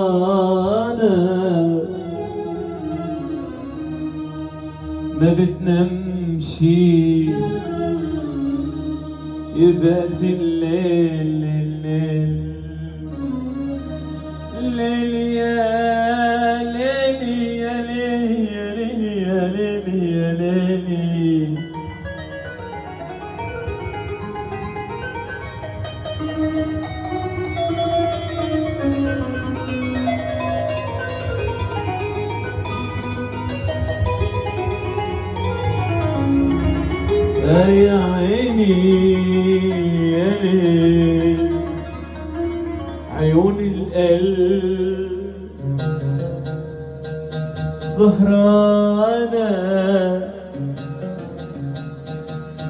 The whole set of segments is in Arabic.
سهرانة ما بتنامشي يبات الليل الليل الليل يا ليل يا ليل يا ليل يا ليل يا ليل يا عيني يا ليل عيون القلب سهرانة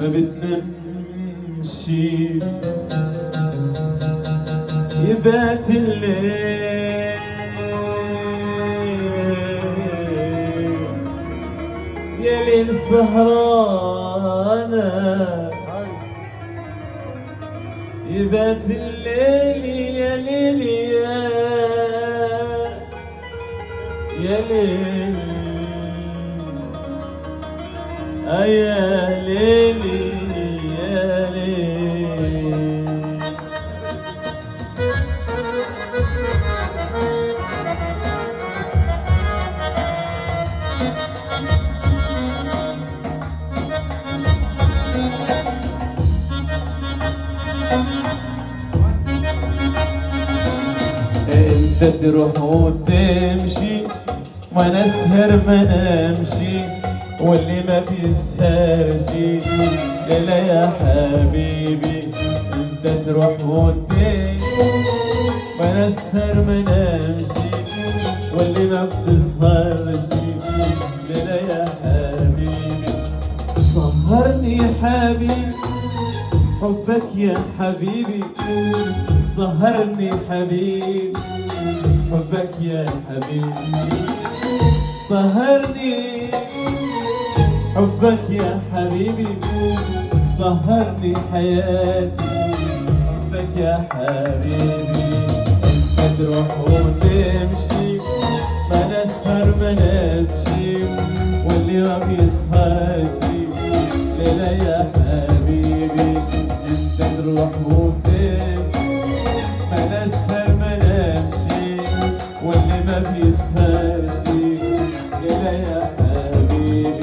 ما بتنامشي يبات الليل يا ليل سهرانة يبات الليل يا ليل يا ليل يا ليل يا ليل انت تروح وتمشي وانا اسهر ما نمشي واللي ما بيسهرش لا يا حبيبي انت تروح وتمشي وانا اسهر ما نمشي واللي ما بتسهرش لا يا حبيبي سهرني حبيبي حبك يا حبيبي سهرني حبيبي حبك يا حبيبي سهرني حبك يا حبيبي سهرني حياتي حبك يا حبيبي انت تروح وتمشي ما نسهر ما نمشي واللي ما بيسهرش لا يا حبيبي انت تروح وتمشي ما نسهر ما نمشي واللي ما بيسهرش لا يا حبيبي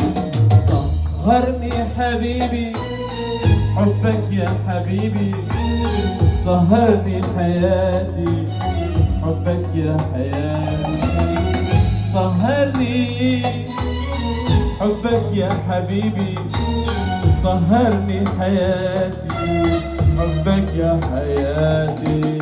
سهرني حبيبي حبك يا حبيبي سهرني حياتي حبك يا حياتي سهرني حبك يا حبيبي سهرني حياتي حبك يا حياتي